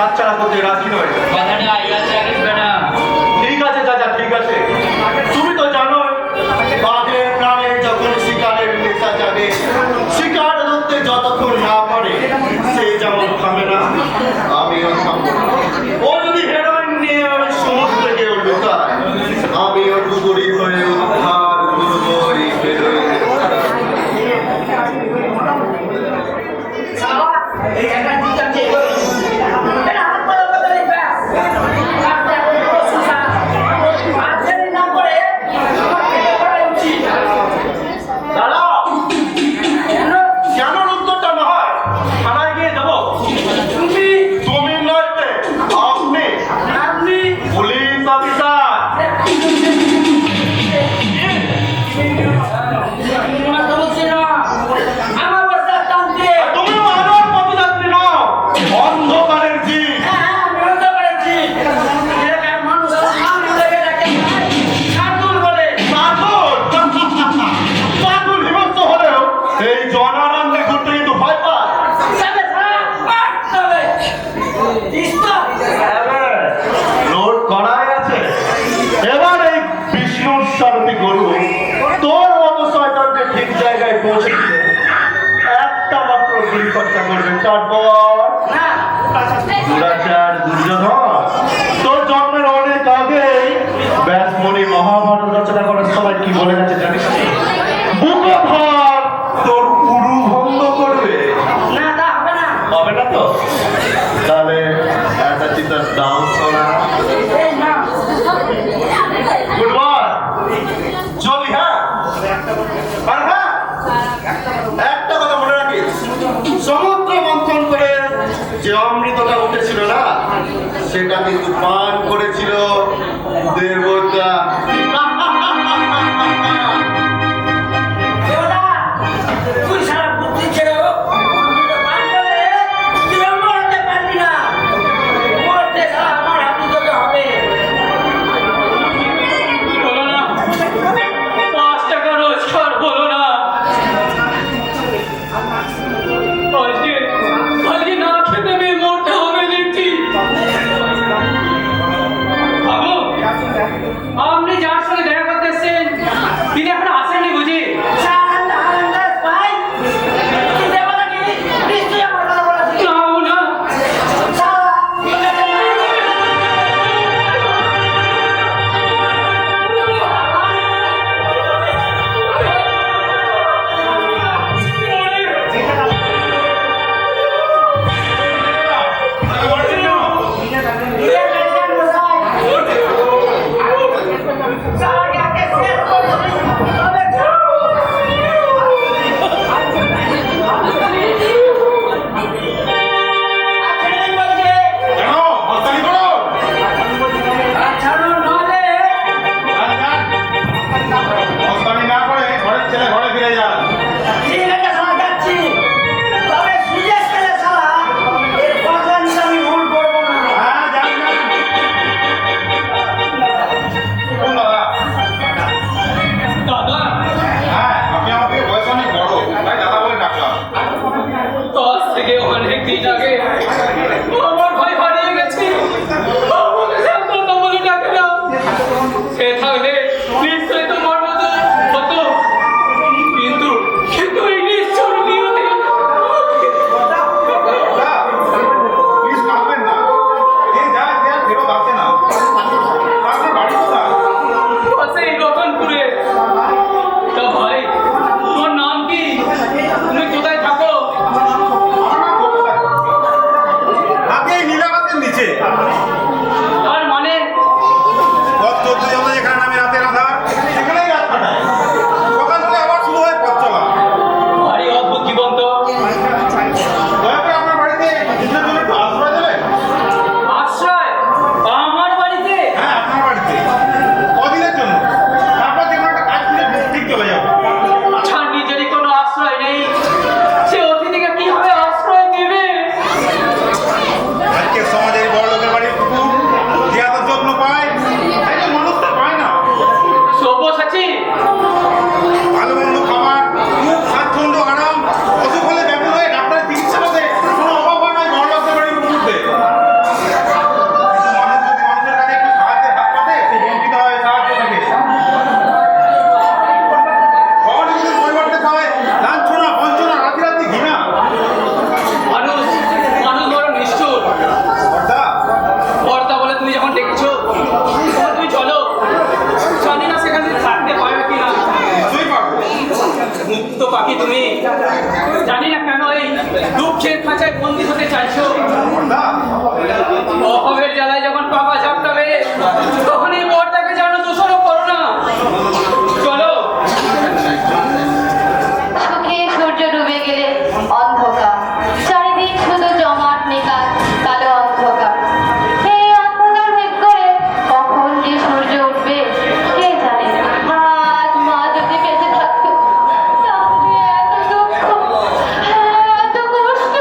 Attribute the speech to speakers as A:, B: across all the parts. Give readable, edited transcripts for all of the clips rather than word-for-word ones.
A: বাচ্চারা করতে রাজি নয়। ঠিক আছে চাচা, ঠিক আছে। তুমি তো জানো বাঘের প্রাণে যখন শিকারের নেশা জাগে, শিকার ধরতে যতক্ষণ না পারে সে যেমন থামে না, আমিও থামবো না। ও যদি হেরোইন নিয়ে ওই সমুদ্রে গিয়ে লুকায়, আমিও ডুবুরি হয়ে উদ্ধার করবো এই হেরোইন। কেন উত্তরটা না হয়? সেটা কিন্তু পান করেছিল দেবতা।
B: তুই সারা বুদ্ধি ছিল পান করলে তুই মরতে পারবি না, মরতে সারা আমার হাতে তোকে হবে।
C: হলো না, 5 টাকা রোজগার হলো না। আজকে না খেতে পেয়ে মরতে হবে দেখছি। বাবু, আপনি যার সঙ্গে দেখা করতে এসেছেন তিনি এখন আসেননি বুঝি?
B: ভাই কি দেবো নাকি নিশ্চয়ই আমার কথা বলেছি।
C: না বাবু, না। দাদা, তো আজ থেকে অনেক দিন আগে আমার ভাই হারিয়ে গেছে। আমাকে সব কথা বলে ডাকে না। সে থাকলে নিশ্চয়ই তোমার মতো হতো, কিন্তু এই নিশ্চয় নিয়তি। আছে এই রতনপুরে। তা ভাই, তোমার নাম কি? তুমি কোথায় থাকো? তার মানে ভারী অদ্ভুত জীবন তো। আশ্রয় আমার বাড়িতে? যার নিজেরই কোনো আশ্রয় নেই, সে অতিথিকে কিভাবে আশ্রয় দেবে?
D: সমাজের বড় লোকের বাড়ির কুকুর যে এত যত্ন পায়, তাই তো মানুষ তো পায় না।
C: সব্যসাচী,
D: ভালো মন্দ খাবার, খুব স্বাচ্ছন্দ্য, আরাম, অসুখ হলে ব্যাকুল হয়ে ডাক্তারের চিকিৎসা করতে কোনো অভাব হয় না বড় লোকের বাড়ির কুকুরদের। কিন্তু মানুষ যদি মানুষের কাছে একটু সাহায্যের হাত পাতে, সে বঞ্চিত হয় সাহায্য থেকে। শহরে যদি পরিবর্তে খাওয়ায় লাঞ্ছনা, বঞ্চনা, রাতি রাতি ঘৃণা।
C: মানুষ বড় নিষ্ঠুর।
D: কর্তা,
C: কর্তা বলে তুমি যখন ডেকেছো, তুমি চলো। জানি না সেখানে থাকতে পারবে কিনা।
D: নিশ্চয়ই পারবো।
C: মুক্ত পাখি তুমি, জানি না কেন এই দুঃখের খাঁচায় বন্দি হতে চাইছো।
D: কর্তা,
C: অভাবের জ্বালায় যখন পাপা ঝাপটাবে, তখন এই বরটাকে যেন দোষারোপ করো না। চলো।
E: সুখে সূর্য ডুবে গেলে অন্ধকার, চারিদিক শুধু জমাট নিকাল কালো অন্ধকার। এই অন্ধকার ভেদ করে কখন যে সূর্য উঠবে কে জানে। আজ মা যদি বেঁচে থাকতো, তাহলে এত দুঃখ, এত কষ্ট।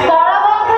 E: তারা বন্ধ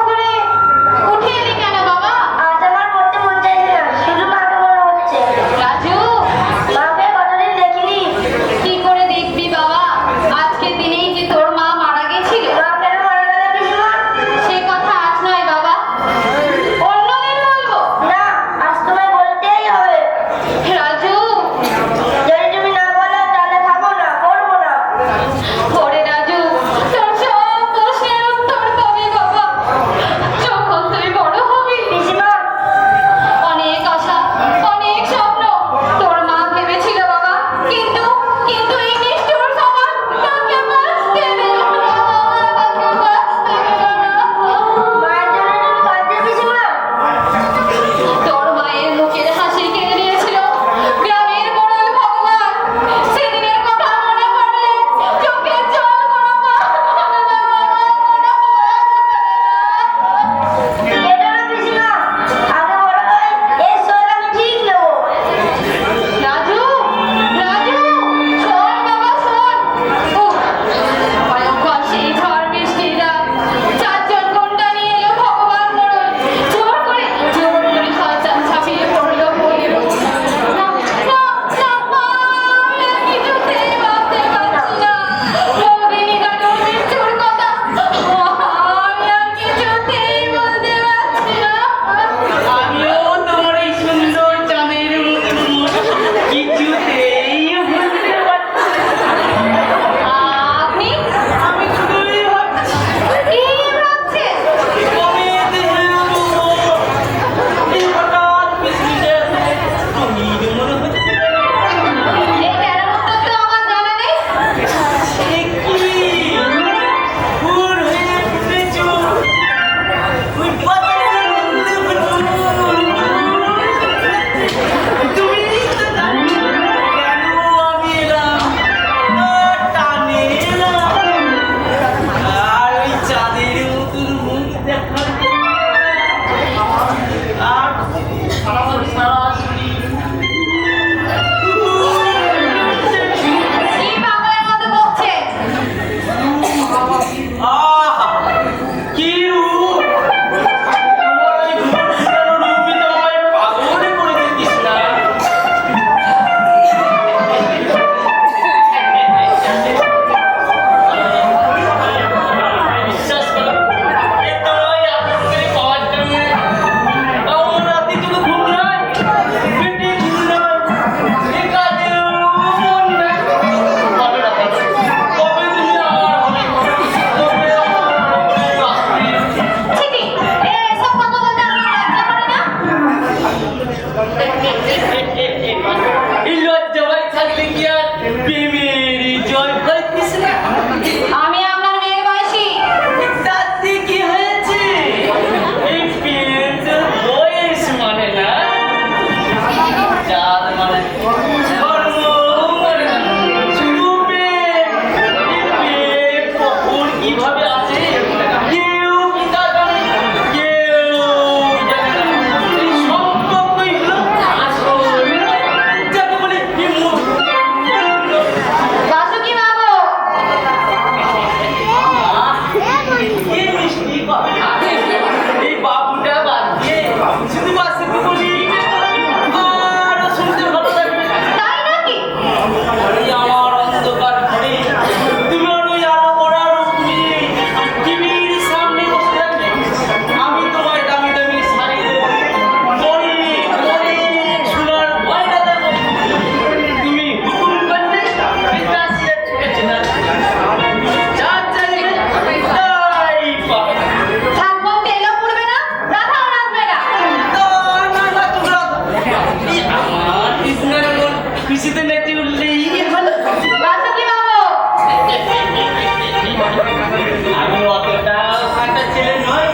B: নয়।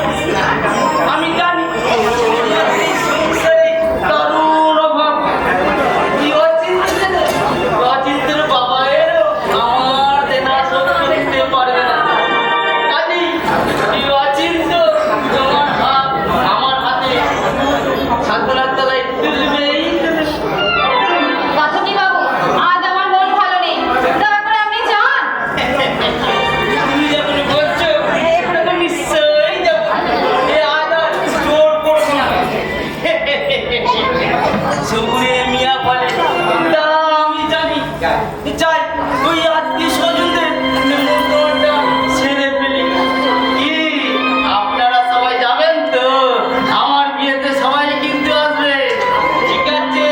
B: আমি জানি এই সংসারে দারুণ অভাব। এই অচিন্তের বাবায়েরও আমার দেনা শোধ করতে পারবে না। কাজেই এই অচিন্ত তোমার হাত আমার হাতে ঠাকুরার তলায় তুলবেই তুলবে।
E: বাসুকি বাবু, আজ আমার মন ভালো নেই, দয়া করে আপনি যান।
B: তুমি যখন বলছো তখন নিশ্চয়ই যাবো। এ আজ আর জোর করবো না। সবুরে মিয়া বলে তা আমি জানি। চাই ওই আত্মীয় স্বজনদের নিমন্ত্রণটা ছেড়ে ফেলি। কি আপনারা সবাই যাবেন তো? আমার বিয়েতে সবাই কিন্তু আসবে, ঠিক আছে?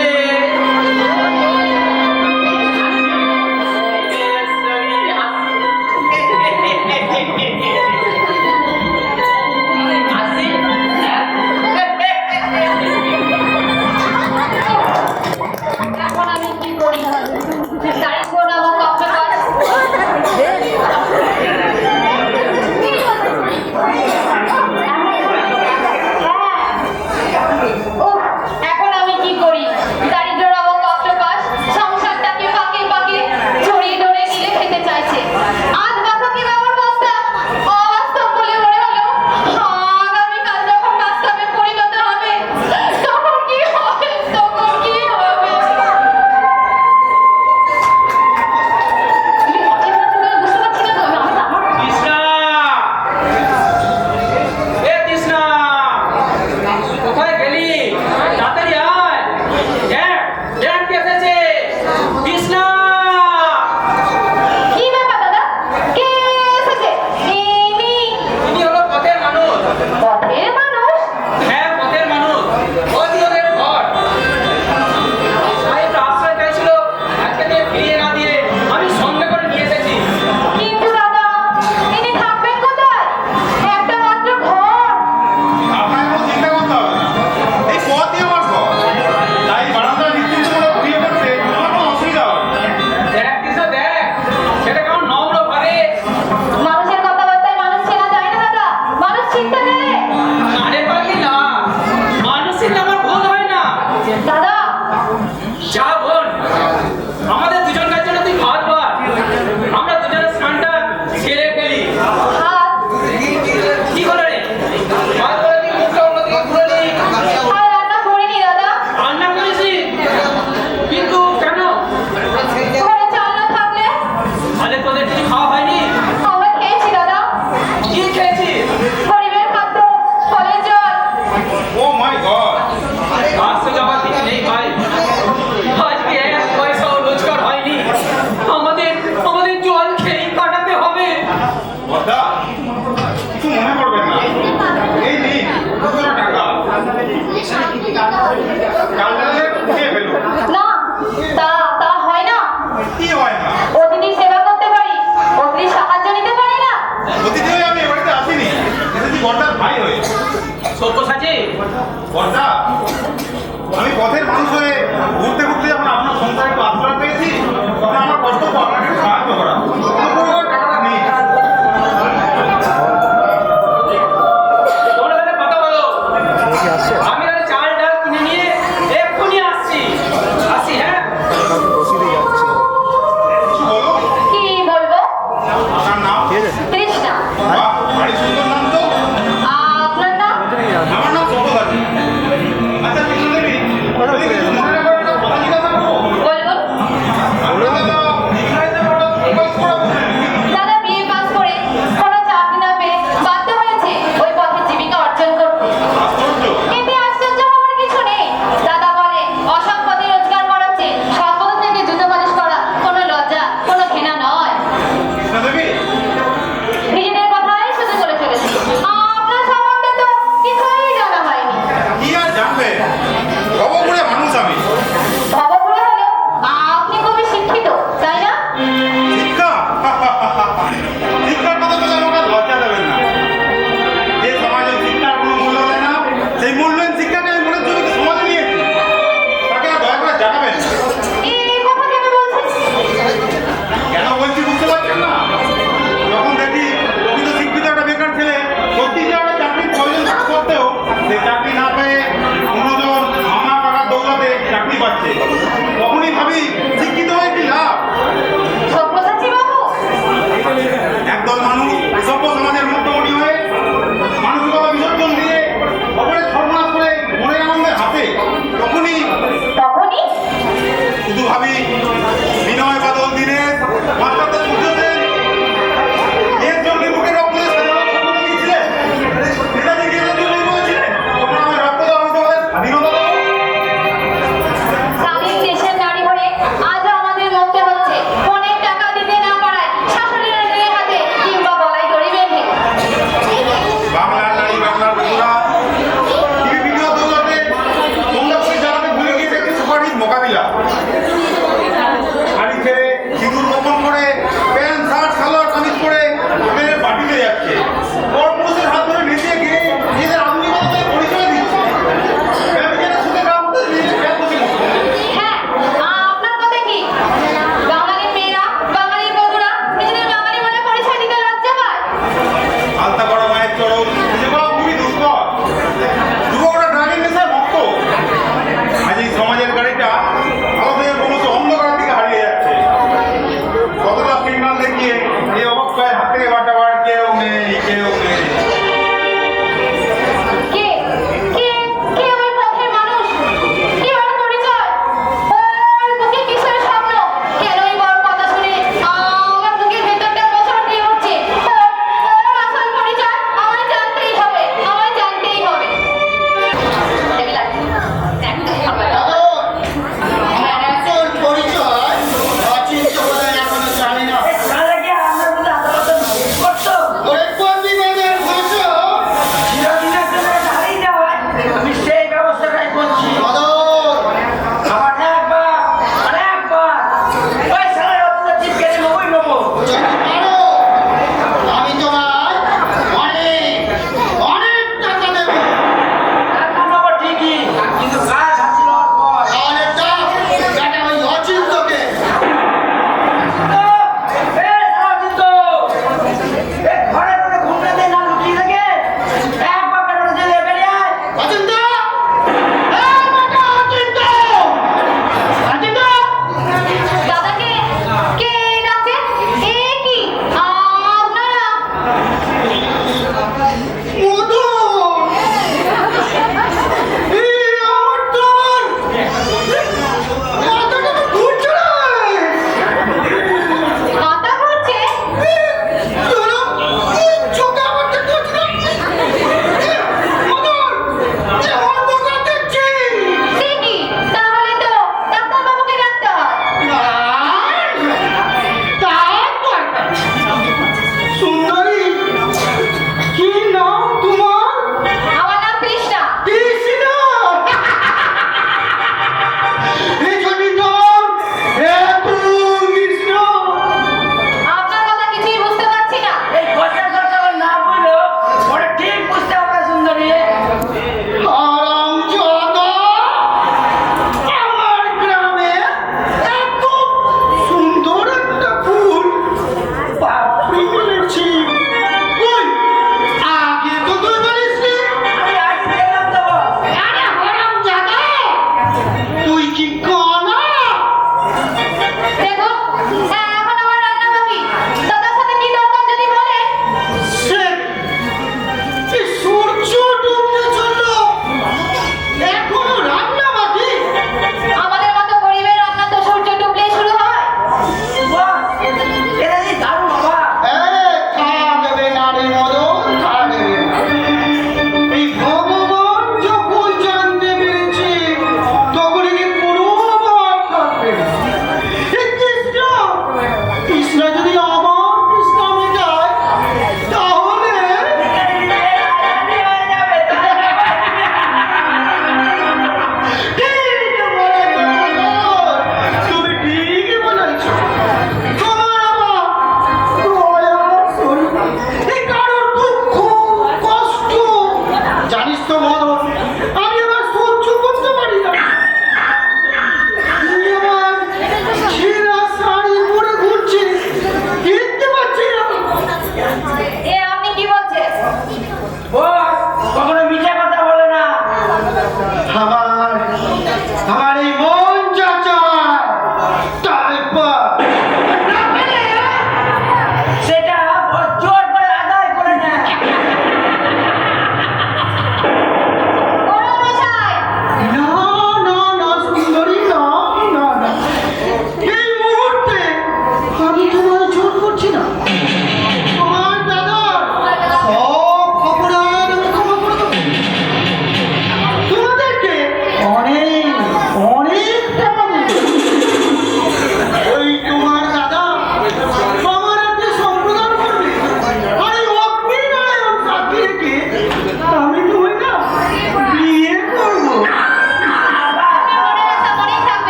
E: এখন আমি কি করি? তারিখ গোনাবো কবে কাজ? উফ, এখন আমি কি করি? দারিদ্র নামক অক্টোপাস সংসারটাকে পাকে পাকে জড়িয়ে ধরে গিলে খেতে চাইছে। আজ বাসুকি বাবুর প্রস্তাব অবাস্তব বলে মনে হলো। আগামীকাল যখন বাস্তবে পরিণত হবে, তখন কি হবে? তখন কি হবে? বুঝতে পারছি না তো, আমার
B: কৃষ্ণা! এ কৃষ্ণা! কোথায় গেলি? তাড়াতাড়ি আয়। দেখ কে এসেছে। কৃষ্ণা!
E: কি ব্যাপার দাদা? কে এসেছে? ইনি
B: ইনি হলো পথের মানুষ।
E: পথের মানুষ?
B: হ্যাঁ, পথের মানুষ। ওই ওদের ঘর। সাহেবরা আশ্রয় চাইছিল, আজকে দিয়ে ফিরিয়ে না দিয়ে আমি সঙ্গে করে নিয়ে এসেছি।
E: কিন্তু দাদা, ইনি থাকবেন কোথায়? একটা মাত্র ঘর।
D: আপনার কোনো চিন্তা করতে হবে না। এই পথই আমার ঘর। তাই বারান্দা নিশ্চিন্ত করে ঘুরিয়ে পড়তে আমার কোনো অসুবিধা হবে না।
B: দেখ কৃষ্ণ, দেখ। সেটা কেমন নম্র ভাবে।
E: মানুষের কথাবার্তায় মানুষ চেনা যায় না দাদা, মানুষ চিনতে পেরে।
B: আরে পাগলি না, মানুষের আমার ভুল হয় না।
E: দাদা,
B: যা বোন, আমাদের দুজনকার জন্য তুই ভাত বার। আমরা দুজনের স্নানটা সেরে ফেলি।
E: হাত
B: কি হলো রে? ভাত করে তুই মুখটা অন্যদিকে ঘুরে নি।
E: আর রান্না করিনি দাদা।
B: রান্না করেছি, কিন্তু কেন?
E: ঘরে চাল না থাকলে
B: তাহলে তোদের কিছু খাওয়া হয়নি?
E: আমরা খেয়েছি দাদা।
B: কি খেয়েছি?
E: গরিবের খাদ্য, ফলের জল।
D: ও মাই গড!
B: আসতে যাওয়া ঠিক নেই ভাই। আজকে এক পয়সাও রোজগার হয়নি। আমাদের আমাদের জল খেয়ে কাটাতে হবে।
D: বর্দা, কিছু মনে করবেন না। এই নিন 200 টাকা। কালটা খেয়ে ফেলুন।
E: না, তা হয় না।
D: কি হয় না?
E: অতিথি সেবা করতে পারি, অতিথি সাহায্য নিতে পারি না।
D: অতিথি হয়ে আমি এ বাড়িতে আসিনি। এসেছি বর্দার ভাই হয়ে।
B: সব্যসাচী,
D: বর্দা, আমি পথের মানুষ হয়ে ঘুরতে ঘুরতে যখন আপনার সংসারে একটু আশ্রয় পেয়েছি, তখন আমার কর্তব্য আপনাকে একটু সাহায্য করা। কোনো পরিমাণ টাকাটা নেই।
B: তোমরা তাহলে কথা বলো। আমি তাহলে চাল ডাল কিনে নিয়ে এক্ষুনি আসছি। আসি, হ্যাঁ?
D: কিছু বলো।
E: কি বলবো?
D: আপনার নাম?
E: তৃষ্ণা।
D: বাহ, বাড়ি সুন্দর নাম তো।
E: আপনার নাম?
D: আমার নাম সব্যসাচী। আচ্ছা কৃষ্ণদেবী, যদি কিছু মনে না করেন একটা কথা জিজ্ঞাসা করবো?
E: বলুন।
D: আপনারা তো দীঘায় যে বড়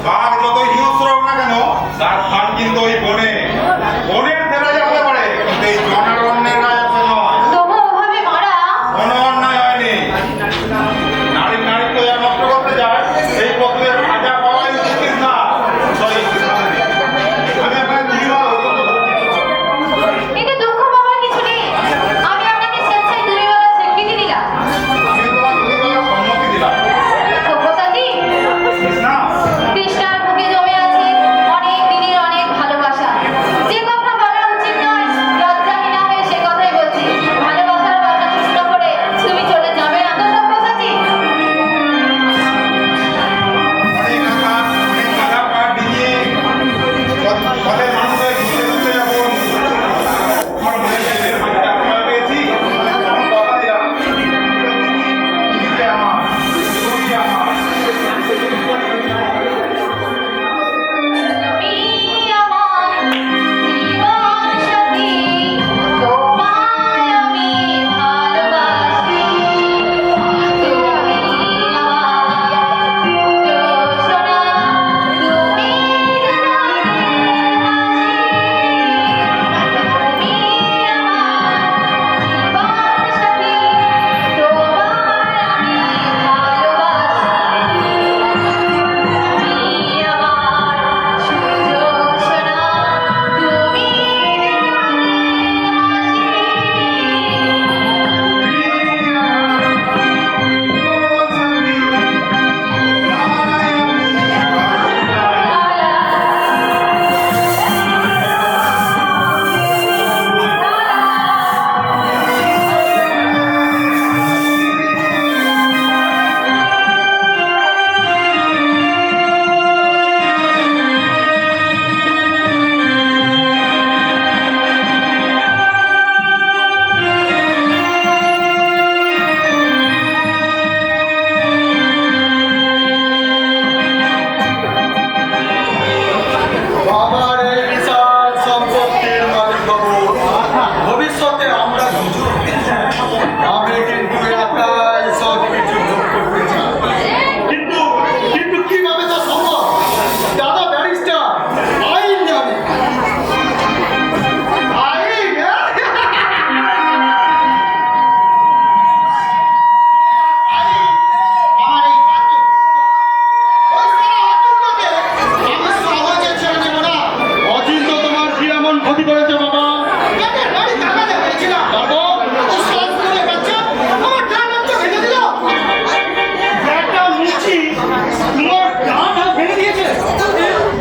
D: বাঘ যতই হিংস্র হোক না কেন, তার স্থান কিন্তু ওই বনে। বনের ছেড়ে যেতে পারে, কিন্তু এই জনারণ্যের রাজত্ব নয়।
E: তবু ওভাবে মারা
D: কোনো অন্যায় হয়নি। নারীর নারীত্ব যা নষ্ট করতে যায়, সেই পথের সাজা পাওয়াই উচিত না। আমি আপনাকে দুইবার
E: এতে দুঃখ পাওয়ার কিছু নেই। আমি আপনাকে স্বেচ্ছায় দূরে বলার স্বীকৃতি দিলাম।
D: আমি তোমার দুইবার সম্মতি দিলাম।
E: সভ্যতাজি,
D: না,
E: কৃষ্ণার বুকে জমে আছে অনেক দিনের অনেক ভালোবাসা। যে কথা বলা উচিত নয়, লজ্জাহীনা হয়ে সে কথাই বলছি। ভালোবাসার কথা শুদ্ধ করে তুমি চলে যাবে না তো সভ্যতাজি?
D: অনেক আঘাত, অনেক বাধা পার ডিঙিয়ে ফলে মানুষের ঘুরতে ঘুরতে যখন আমার মনে চাইছে হাতে আপনারা পেয়েছি, আমি কথা দিলাম, তুমিতে আমার, তুমি আমার।
E: তুমি আমার জীবন সাথী, তোমায় আমি ভালোবাসি। তুমি আমার সোনা, তুমি
A: বাবার এই বিশাল সম্পত্তির মালিক হব। ভবিষ্যতে আমরা দুজন। আমি কিন্তু একাই সব কিছু ভোগ করতে চাই। কিন্তু কিন্তু কিভাবে তা সম্ভব? দাদা ব্যারিস্টার, আইন জানে। আইন? আমার এই অচিন্ত তোমার কি এমন ক্ষতি করেছে বাবা? একটা মুচি তোমার ডান হাত ভেঙে দিয়েছে।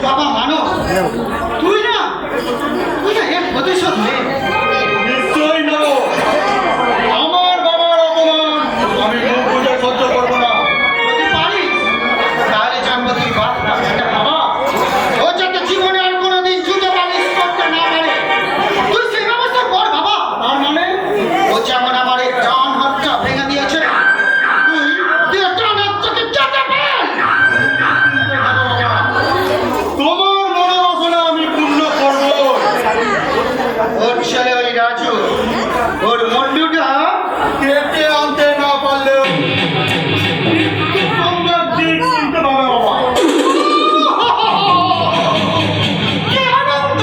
A: বাবা মানো, তুই না এর প্রতিশোধ নে। নিশ্চয়ই নেবো। আমার বাবার অপমান আমি মুখ বুঝে সহ্য করবো না। যদি পারিস তাহলে জানবো তুই বাপ না একটা বাবা। ও যাতে জীবনে আর কোনোদিন জুতো পালিশ করতে না পারে, তুই সেই ব্যবস্থা কর বাবা। আর মানে ও যেমন আমার এই ডান হাতটা ভেঙে দিয়েছে, তুই ওর ডান হাতটাকে কেটে ফেল। তোমার মনোবাসনা আমি পূর্ণ করবো। ওর ছেলে ওই রাজু, ওর মন্ডুটা কেটে আনতে না পারলেও তোমরা দিন শুনতে পাবে বাবা। কি আনন্দ!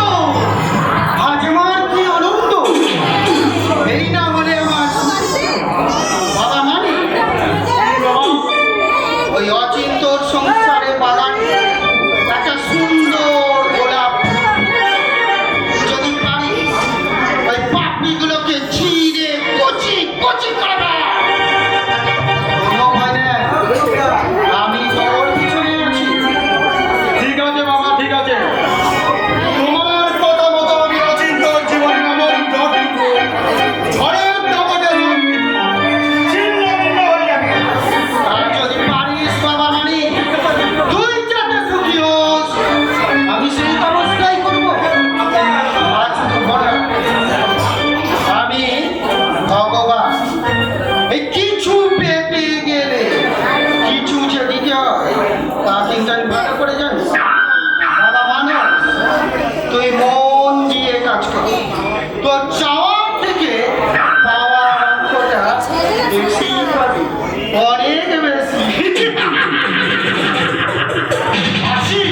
A: আজ আমার কি আনন্দ! এই না হলে আমার বাবা মানে ওই অচিন্তর সংসারে বাগানে একটা সুন্দর গোলাপ যদি পারিস ওই পাপড়িগুলোকে ছিঁড়ে কচি কচি করে দাও। কোনো ভয় নেই, আমি তোর পিছনে আছি। ঠিক আছে বাবা, ঠিক আছে। তোমার কথা মতো আমি অচিন্তর জীবনে এমন ঝড়ের দাপটে ছিন্ন হয়ে যাবে। আর যদি পারিস বাবা মানে তুই যাতে সুখী হোস, আমি সেই ব্যবস্থাই করবো। আর শুধু মনে রাখ, আমি ভগবান। এই কিছু পেতে গেলে কিছু যে দিতে হয় তা কিন্তু আমি ভালো করে জানি। বাবা মানো, তুই মন দিয়ে কাজ কর। তোর চাওয়ার থেকে পাওয়ার অঙ্কটা বেশি পাবি, অনেক বেশি। আসি।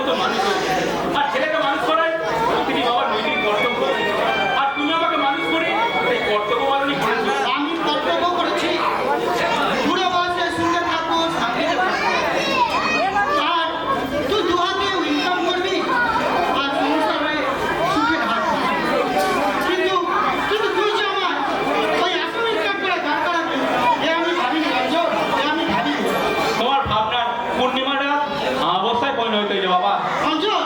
C: মতো মানুষ হয়েছে। আর ছেলেকে মানুষ করাই প্রতিটি বাবার নৈতিক কর্তব্য। আর তুমি আমাকে মানুষ করে এই কর্তব্য পালনই করেছো।
A: আমি কর্তব্য করেছি বুড়ো বয়সে সুন্দর থাকবো শান্তিতে থাকবো। আর তুই দু হাতে ইনকাম করবি আর সংসার হয়ে সুখে থাকবি। কিন্তু কিন্তু তুই যে আমার ওই আসামি কাজ করে গান করাবি এ আমি ভাবিনি অঞ্চল, এ আমি ভাবিনি
C: তোমার ভাবনার পূর্ণিমাটা অবস্থায় পরিণত হয়েছে বাবা।
A: অঞ্চল।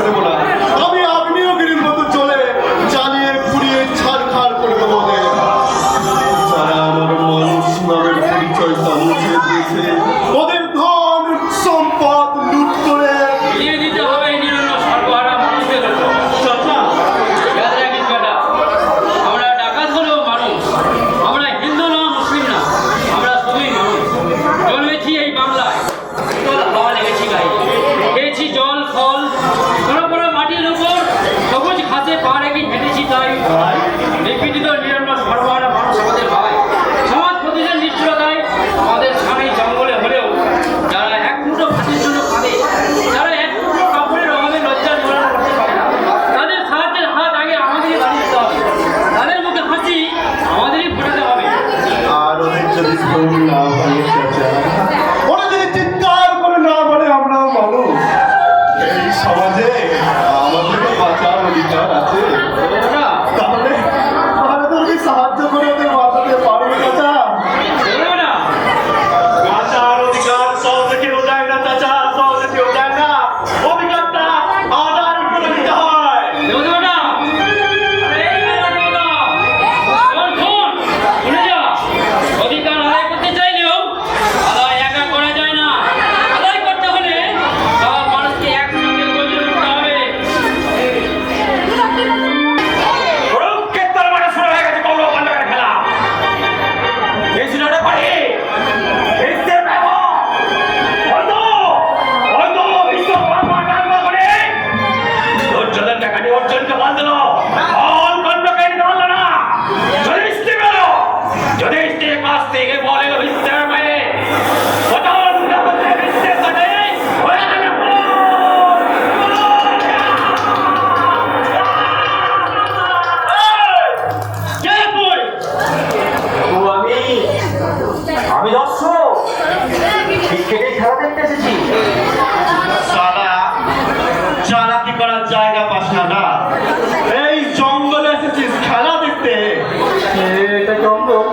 A: দেবো না। আমি আগ্নেয়গিরির মতো চলে জ্বালিয়ে পুড়িয়ে ছাড়খাড় করে দেবো ওদের। যারা আমার মানুষ নামের পরিচয়টা মুছে দিয়েছে, ওদের ধন সম্পদ লুট করে
C: দিয়ে দিতে হবে এই নিরন্ন সর্বহারা মানুষদের উপর।
A: চাচা,
C: ইয়াদ রাখিস বেটা, আমরা ডাকাত হলেও মানুষ, আমরা হিন্দু না মুসলিম না, আমরা সবই মানুষ। জন্মেছি এই বাংলায়, জল হাওয়া লেগেছি গায়ে, খেয়েছি জল ফল, বড় বড় মাটির উপর সবুজ ঘাসে পা রেখে হেঁটেছি তাই নিপীড়িত নিরন্ন সর্বহারা মানুষ আমাদের ভাই। সমাজ প্রতিদিন নিষ্ঠুরতায় আমাদের স্বামী জঙ্গলে হলেও যারা এক মুঠো ভাতের জন্য কাঁদে, যারা এক মুঠো কাপড়ের অভাবে লজ্জার জোড়া করতে পারে না, তাদের সাহায্যের হাত আগে আমাদেরই বাড়িয়ে দিতে হবে, তাদের মুখে হাসি আমাদেরই ফোটাতে হবে।
A: আর ওদের যদি ঘুম না ভাঙে চাচা, ওরা যদি চিৎকার করে না বলে আমরা মানুষ, এই সমাজে আমাদেরকে বাঁচার অধিকার আছে।
C: ওরা
A: তাহলে তুমি সাহায্য করে ওদের বাঁচাতে পারবে চাচা?
C: বলবে না,
A: বাঁচার অধিকার সহজে কেউ দেয় না চাচা, সহজে কেউ দেয় না। অধিকারটা আদায় করে দিতে হয়।
C: দেবো না, আরে এই মেয়েরা দেবো না। এবার শোন, শুনে যা, অধিকার আদায় করতে চাইলেও আদায় একা করা যায় না। আদায় করতে হলে সব মানুষকে একসঙ্গে গজে উঠতে হবে।
D: কুরুক্ষেত্রের মাঠে শুরু হয়ে গেছে কৌরব পাণ্ডবের খেলা। এই সিনেমাটা পারি বিশ্বের ব্যাপক হয়তো বিশ্ব ব্রহ্মাণ্ড করে দুর্যোধন টাকাটি অর্জনকে বল দিল, অল খণ্ডকে নিতে পারল না। যুধিষ্ঠির গেল, যুধিষ্ঠির কাছ থেকে বলে বিশ্বের বাইরে বিশ্বের সাথে হয়ে গেল
A: কে তুই?
D: আমি দর্শক ক্রিকেটের খেলা দেখতে এসেছি।
A: সালা চালাকি করার জায়গা পাস না না? এই জঙ্গলে এসেছিস খেলা দেখতে?
D: এটা জঙ্গল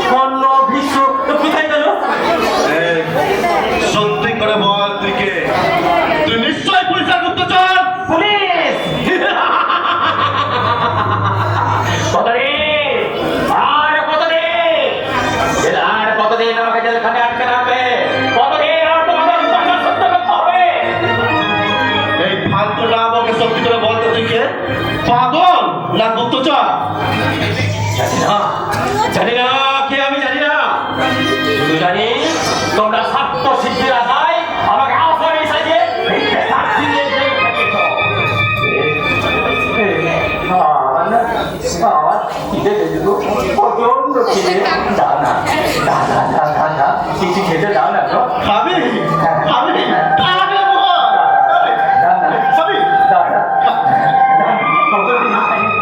D: স্বর্ণ ভীষ্ম কোথায় গেল?
A: এই, সত্যি করে বল তুই কে? তুই নিশ্চয় পয়সা গুপ্তচর।
D: পুলিশ কতদিন আর কতদিন আর কতদিন আমাকে জেলখানে আটকে রাখবে? কতদিন আর তোমাদের কথা সত্য করতে হবে?
A: এই ফালতু না আমাকে সত্যি করে বল তো তুই কে? পাগল না গুপ্তচর?
D: জানি না কে, আমি জানি না, শুধু জানি তোমরা স্বার্থ সিদ্ধির আশায় আমাকে আসামি সাজিয়ে মিথ্যে সাক্ষী দিয়ে জেল খেটেছ। প্রচন্ড খিদে, দাও না কিছু খেতে দাও না তো,
A: খাবি? খাবি? তাহলে বল। খাবি?
D: দাও না কতদিন খাইনি।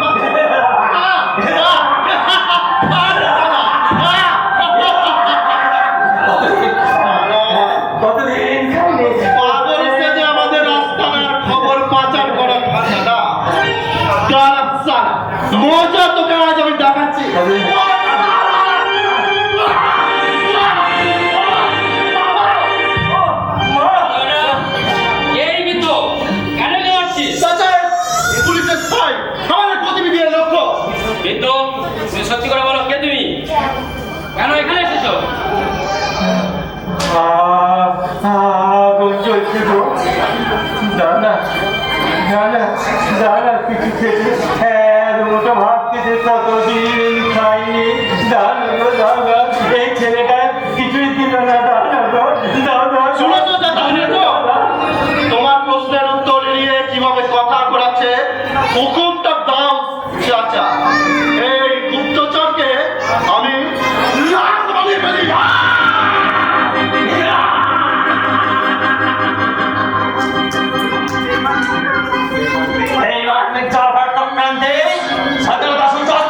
D: কতদিন খাইনি।
A: পাগল সেজে আমাদের রাস্তার খবর পাচার করা খাজা না। দাঁড়া সালা, মজা তোকে আজ আমি দেখাচ্ছি।
C: এই কিন্তু কেন যাচ্ছিস?
A: চাচা, পুলিশের স্পাই, আমাদের প্রতিনিধির লক্ষ্য।
C: কিন্তু তুমি সত্যি করে বলো, কে তুমি? কেন এখানে এসেছো?
D: আগুন চলছে গো, দাদা কিছু খেতে এক মুঠো ভাত খেতে কতদিন খাইনি। দাদা এই ছেলেটা কিছুই দিল না। দাদা
A: শুনেছো চাচা, শুনেছো? তোমার প্রশ্নের উত্তর এড়িয়ে কিভাবে কথা ঘোরাচ্ছে, হুকুমটা দাও চাচা। এই গুপ্তচরকে আমি লাশ বানিয়ে ফেলি।
D: এই রাজনীতি চারবার চক্রান্তে স্বাধীনতা সূচক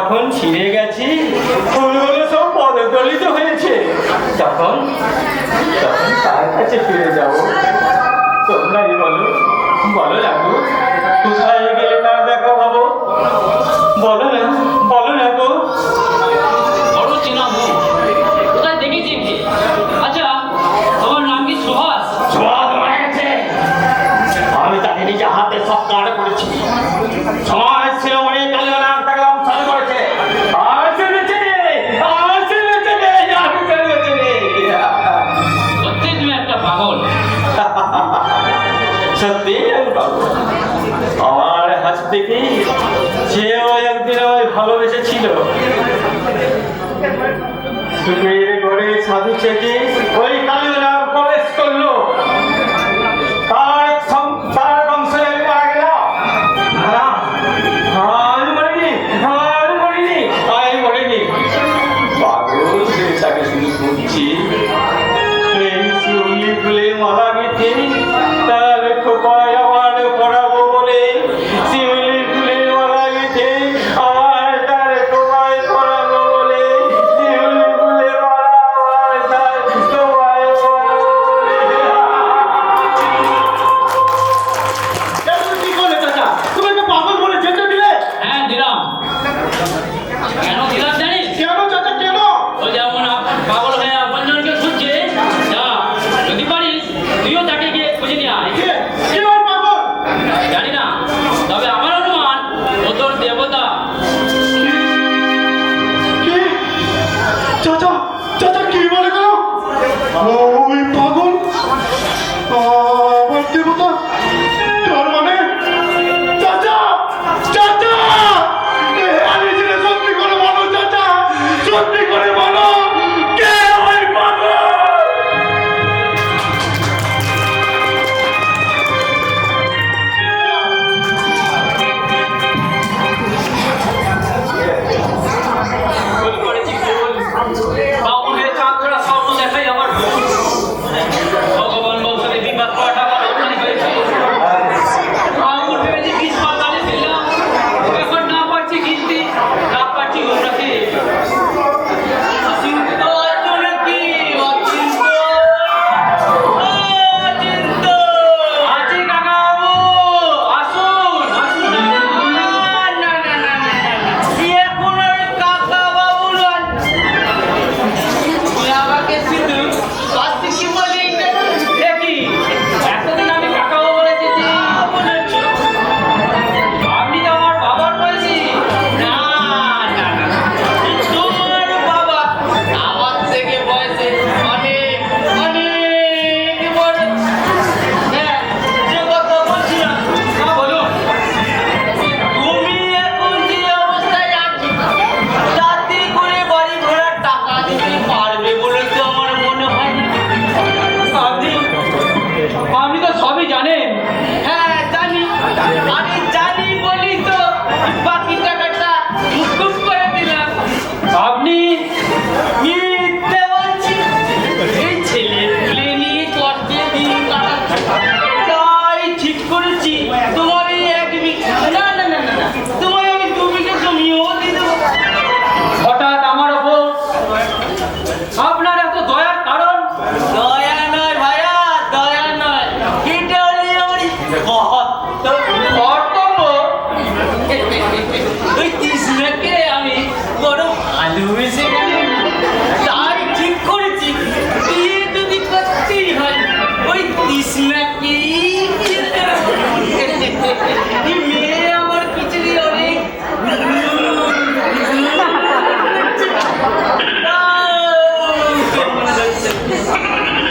C: যখন ছিঁড়ে গেছি ফুলগুলো সব পদদলিত হয়েছে, তখন তখন কার কাছে ফিরে যাবো? তোমরাই বলো, বলো লাগু, কোথায় গেলে তার দেখা পাবো? বলো না গো।
F: বড় চেনা মুখ, কোথায় দেখেছি কি? আচ্ছা, তোমার নাম কি সুহাস?
C: সোয়াদ মারা গেছে। আমি তাকে নিজে হাতে সব কাটা করেছি। সমাজ ছিল অনেক কালো নাম তাকে অংশন করেছে।
F: সত্যি তুমি একটা পাগল।
C: সত্যি আমি পাবো। আমার হাত থেকে সেও একদিন আমায় ভালোবেসেছিল। সুখের ঘরে সাধু থেকে ওই কালো নাম প্রবেশ করলো। তার বংশে আমি মারা গেলাম। আমি মরিনি। পাগল সে তাকে শুধু খুঁজছি। এই শিউলি ফুলে মালা গেঁথে তার খোপায় আমার পড়াবো বলে, শিউলি ফুলে মালা গেঁথে আমার তার খোপায় পড়াবো বলে, শিউলি ফুলে মালা আমার তার খোপায় পড়াবো বলে।
A: এরকম কি করলে চাচা? তুমি একটা পাগল বলে যেতে দিলে?
F: হ্যাঁ, দিলাম। কেন দিলাম জানিস?
A: কেন চাচা, কেন?
F: ও যেমন পাগল হয়ে আপনজনকে খুঁজছে, যা, যদি পারিস তুইও তাকে গিয়ে খুঁজে নিয়ে আয়।
A: কে ওর পাগল?
F: জানি না, তবে আমার অনুমান ও তোর দেবতা।
A: কি? চাচা কি বলে গেল? ওই পাগল আমার দেবতা? তার মানে চাচা আমি যেটা সত্যি করে বলো চাচা, সত্যি করে বলো, কে ওই পাগল?
F: ভুল করেছি, ভুল। বাবু হয়ে চাঁদ ধরা স্বপ্ন দেখাই আমার ভুল। ভগবান বংশে বিবাদ করাটা আমার অন্যায় হয়েছে। আঙুল ভেবেছি বীজ পাতালে দিলাম, এখন না পারছি কিনতে, না পারছি ওটাকে। অচিন্ত অর্জুন কি অচিন্ত, অচিন্ত। আছি কাকাবাবু, আসুন। না, এখন আর কাকাবাবু নয়। তুই আমাকে শুধু কার্তিকী বলেই দেখি। এতদিন আমি কাকাও বলেছি যে বলেছ। আপনি তো আমার বাবার বয়সী। না, তোমার বাবা আমার থেকে বয়সে অনেক অনেক বড়। হ্যাঁ, যে কথা বলছিলাম, বলুন। তুমি এখন যে অবস্থায় আছো, তাতে করে বাড়ি ঘোড়ার টাকা দিতে পারবে বলে তো আমার মনে হয় না। আপনি তো সবই জানেন। হ্যাঁ, জানি। আমি জানি বলি তো বাকি টাকাটা মুকুব করে দিলাম। আপনি মিথ্যে বলছি। এই ছেলে পুলে নিয়ে কষ্টে দিন কাটাচ্ছি। তাই ঠিক করেছি তোমার এই এক বিঘা, না, তোমায় আমি 2 বিঘা জমিও দিয়ে দেবো। হঠাৎ আমার ওপর আপনার এত দয়ার কারণ? দয়া নয় ভাইয়া, দয়া নয়, এটা হলে আমার কর্তব্য। ওই তৃষ্ণাকে আমি বড় ভালোবেসে গেছি। তাই ঠিক করেছি বিয়ে যদি করতেই হয় ওই তৃষ্ণাকেই বিয়ে দেবো। এই মেয়ে আমার খিচুড়ি অনেক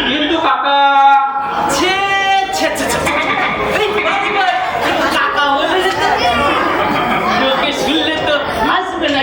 F: কিন্তু কাকা কাকা বলে লোকে শুনলে তো হাসবে না।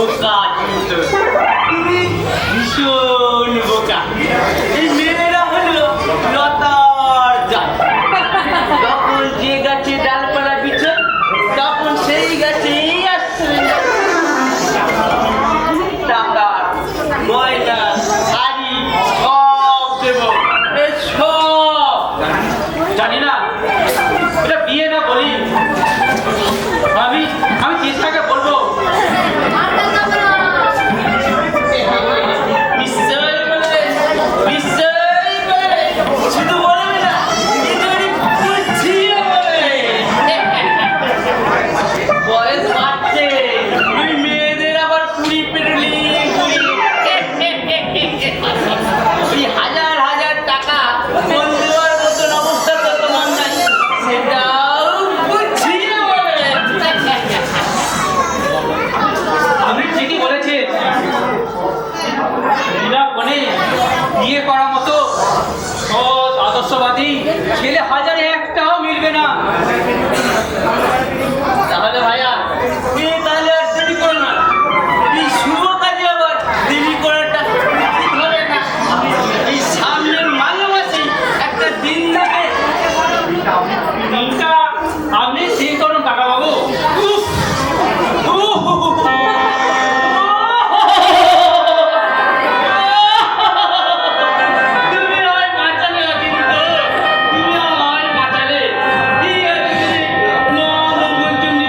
B: বোকা কিন্তু তুমি ভীষণ বোকা। এই মেয়েরা হলো লতার জাত। যখন যে গাছে ডালপালা বিছে তখন সেই গাছেই আসছে টাকা ময়না শাড়ি সব দেব, এই সব।
F: জানি না এটা বিয়ে না বলি, আমি চেষ্টাকে বলবো।
B: নিশ্চয়ই বলবে, নিশ্চয়ই বলবে, শুধু বলবে না, একেবারে বুঝিয়ে বলবে। বয়স বাড়ছে, ওই মেয়েদের আবার কুড়ি পেরোলি ওই হাজার হাজার টাকা ফোন দেওয়ার মতন অবস্থা তো তোমার নাই, সেটাও বুঝিয়ে বলবে।
F: আপনি ঠিকই বলেছেন, বিনা ফোনে বিয়ে করার মতো সৎ আদর্শবাদী ছেলে হাজারে একটাও মিলবে না।
B: তাহলে ভাইয়া তুমি তাহলে আর দেরি করো না, এই শুভ কাজে আবার দেরি করাটা উচিত হবে না। এই সামনের মাঘে মাসে একটা দিন দেখে
F: দিনটা আপনি ঠিক করুন কাকা বাবু।
B: তুমি আমায় বাঁচালে না, কিন্তু তুমি আমায় বাঁচালে। ঠিক আছে দিদি, মঙ্গল তুমি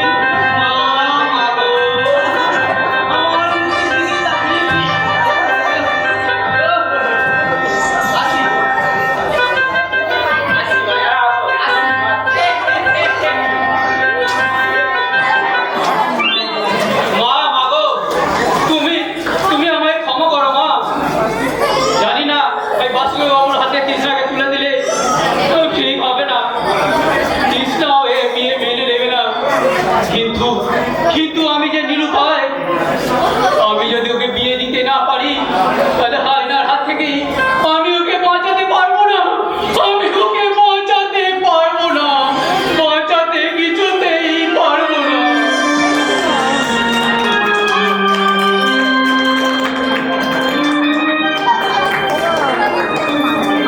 B: আমার মুখের দিকে তাকিয়ে কি? আসি আসি ভাইয়া,
F: মা মাগো, তুমি আমায় ক্ষমা করো মা। জানি না ওই বাসুদেব বাবুর হাতে কৃষ্ণাকে তুলে দিলে তো ঠিক হবে না, কৃষ্ণাও এ বিয়ে মেনে নেবে না। কিন্তু আমি যে নিরুপায়, আমি যদি ওকে বিয়ে দিতে না পারি তাহলে হায়নার হাত থেকে আমি ওকে বাঁচাতে পারবো না, আমি ওকে বাঁচাতে পারবো না, বাঁচাতে কিছুতেই পারবো না।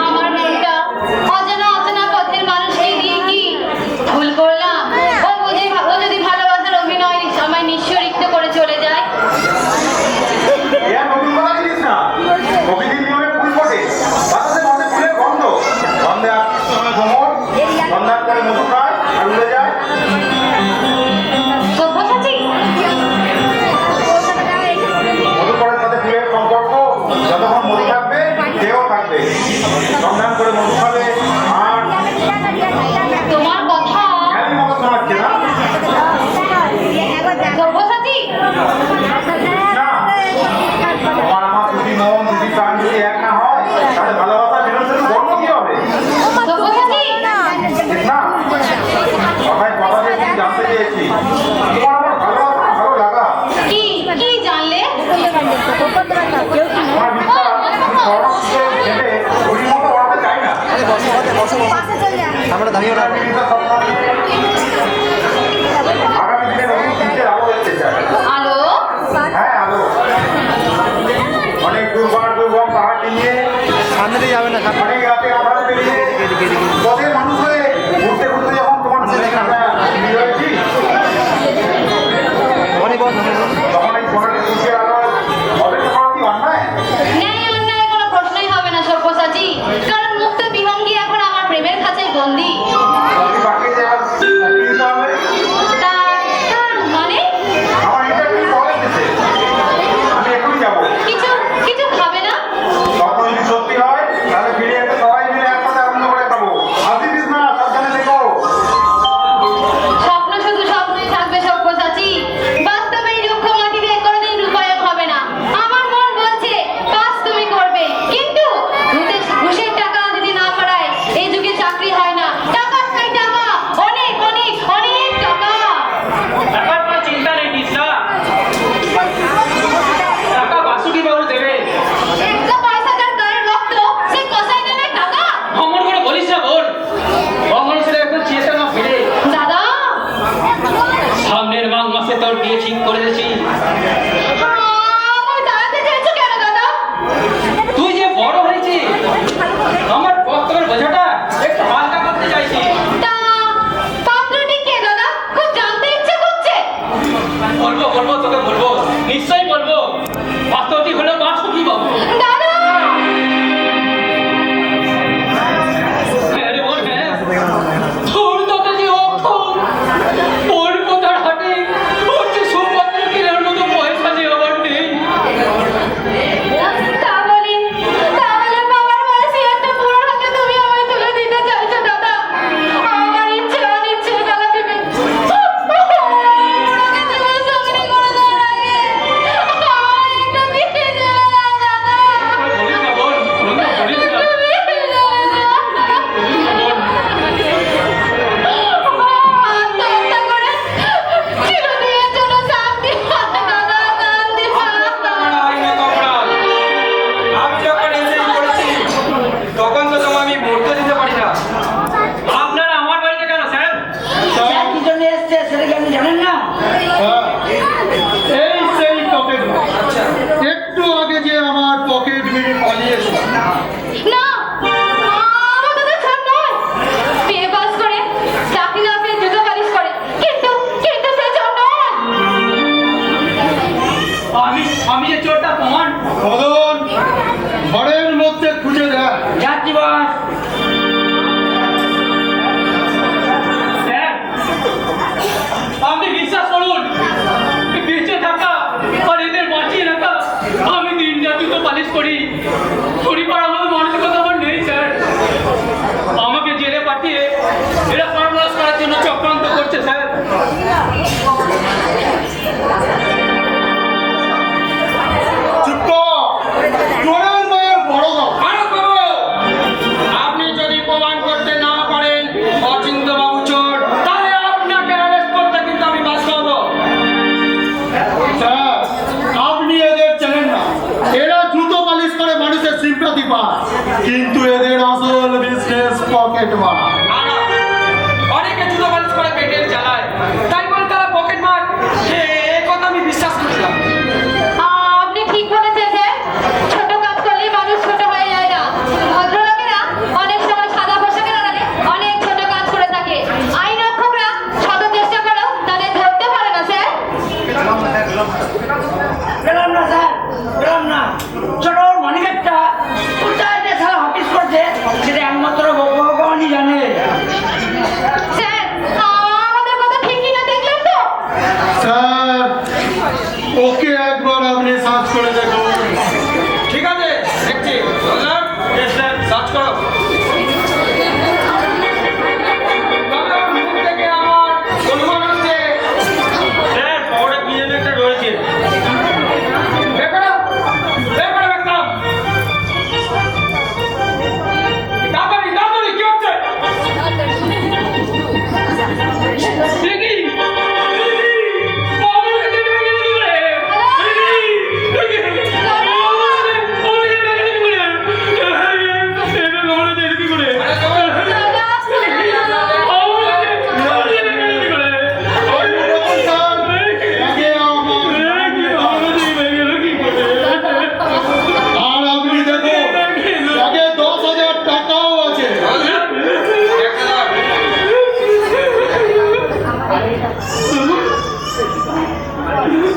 E: আমার মনটা অজানা অজানা পথের মানুষকে দিয়ে কি ভুল করলাম? ও যদি ভালোবাসার অভিনয় আমায় নিঃস্ব রিক্ত করে চলে যায়।
D: এর নতুন কথা জিনিস না, প্রকৃতির নিয়মে ফুল ফোটে, বাতাসে মধ্যে ফুলের গন্ধ, গন্ধে আকৃষ্ট হয়ে ভ্রমণ, গন্ধার করে মধু খায় আর উড়ে যায়।
E: সব্যসাচী,
D: মধুকরের সাথে ফুলের সম্পর্ক, যতক্ষণ মধু থাকবে সেও থাকবে, সন্ধান করে মধু খাবে। আর
E: তোমার কথা
D: জ্ঞানী মতো শোনাচ্ছে না?
E: সব্যসাচী,
D: না, তোমার আমার দুটি মন দুটি প্রাণ যদি এক না হয় তাহলে ভালোবাসা বিরোধের গর্ব কি হবে?
E: সব্যসাচী,
D: ঠিক না? কথায় কথা দিয়ে তুমি জানতে চেয়েছি তোমার আমার ভালোবাসা ভালো লাগা,
E: কি কি জানলে?
D: তোমার বিশ্বাস আমি সর্বস্ব ভেবে ওই মতো বাড়াতে চাই না।
G: আমরা দাঁড়িয়ে
D: আমি বিশ্বাস সবসময় আগামী দিনে নতুন চিন্তার আলো দেখতে চাই।
E: আলো,
D: হ্যাঁ, আলো অনেক দুর্গম পাহাড় নিয়ে
G: সামনে দিয়ে যাবে না,
D: অনেক রাতে আধার পেরিয়ে পথের মানুষ হয়ে ঘুরতে ঘুরতে যখন তোমার মনে আমরা বিয়ে হয়েছি,
G: অনেক বন্ধ
D: তখন এই সোনালি সূর্যের আলোয় হবে তোমার কি অন্যায়?
E: ন্যায় অন্যায় কোনো প্রশ্নই হবে না সব্যসাচী, কারণ মুক্ত বিহঙ্গী এখন আমার প্রেমের খাঁচায় বন্দী।
D: তুমি বাকি
A: হ্যাঁ, এই সেই পকেট মার। একটু আগে যে আমার পকেট মেরে পালিয়েছে।
E: না আমার দাদা ছোট নয়, বিয়ে পাস করে চাকরি না পেয়ে জুতো পালিশ করে, কিন্তু কিন্তু সে ছোট নয়।
F: আমি যে চোরটা প্রমাণ
A: মদন, ঘরের মধ্যে খুঁজে দেয়।
F: যাচ্ছি বস। স্যার, আপনি বিশ্বাস করুন, বেঁচে থাকা আর এদের বাঁচিয়ে রাখা, আমি দিন রাত তো পালিশ করি। চুরি করার মতো মানসিকতা আমার নেই স্যার। আমাকে জেলে পাঠিয়ে এরা সর্বনাশ করার জন্য চক্রান্ত করছে স্যার।
A: চুপ কর, চোরের মায়ের বড় দাও।
C: আপনি যদি প্রমাণ করতে না পারেন অচিন্ত বাবু চোর, তাহলে আপনাকে অ্যারেস্ট করতে কিন্তু আমি বাধ্য হব।
A: স্যার, আপনি এদের চেনেন না। এরা জুতো পালিশ করে মানুষের সিম্পাথি পায়, কিন্তু এদের আসল বিজনেস পকেট মার।
C: অনেকে জুতো পালিশ করে পেটের চালায়, তাই বলে তারা পকেট মার, এ কথা আমি বিশ্বাস করি না।
E: আপনি ঠিক বলেছেন স্যার, ছোট কাজ করলে মানুষ ছোট হয়ে যায় না। ভদ্রলোকেরা অনেক সময় সাদা পোশাকের আড়ালে অনেক ছোট কাজ করে থাকে। আইন রক্ষকরা শত চেষ্টা করেও তাদের ধরতে পারে না স্যার।
B: পেলাম না স্যার, পেলাম না। ছোট মানিকেটটা কোথায় যে সারা অফিস করছে সেটা একমাত্র ভগবানই জানে।
E: স্যার, আমাদের কথা ঠিক কিনা দেখলেন তো?
A: স্যার, ওকে একবার আপনি সার্চ করে দেখুন।
C: ঠিক আছে, দেখছি। সার্চ করো। তবে ওর মুখ থেকে আমার অনুমান হচ্ছে
F: স্যার, পকেটে কি যেন একটা রয়েছে।
C: বের করো, বের করো একদম। তাড়াতাড়ি, তাড়াতাড়ি, কি হচ্ছে? দেখি। বাবাকে দেখে দেখে দেখে করে। দেখি, দেখি। বাবাকে দেখে দেখে করে। এটা বাবাকে দেখে দেখে করে।
A: আর আপনি দেখুন, আগে 10,000 টাকাও আছে।
C: Thank you.